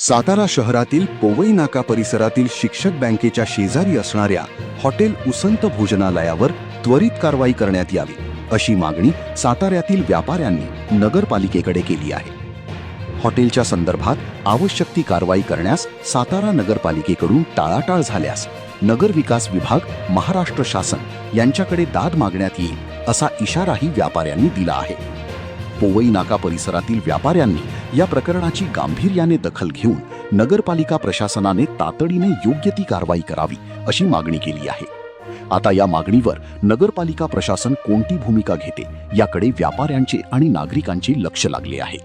सातारा शहरातील पोवई नाका परिसरातील शिक्षक बँकेच्या शेजारी असणाऱ्या हॉटेल उसंत भोजनालयावर त्वरित कारवाई करण्यात यावी अशी मागणी साताऱ्यातील व्यापाऱ्यांनी नगरपालिकेकडे केली आहे। हॉटेलच्या संदर्भात आवश्यक ती कारवाई करण्यास सातारा नगरपालिकेकडून टाळाटाळ झाल्यास नगर विकास विभाग, महाराष्ट्र शासन यांच्याकडे दाद मागण्यात येईल असा इशाराही व्यापाऱ्यांनी दिला आहे। पोवई नाका परिसरातील व्यापाऱ्यांनी या प्रकरणाची गांभीर्याने दखल घेऊन नगरपालिका प्रशासनाने तातडीने योग्य ती कारवाई करावी अशी मागणी केली आहे। आता या मागणीवर नगरपालिका प्रशासन कोणती भूमिका घेते याकडे व्यापाऱ्यांचे आणि नागरिकांचे लक्ष लागले आहे।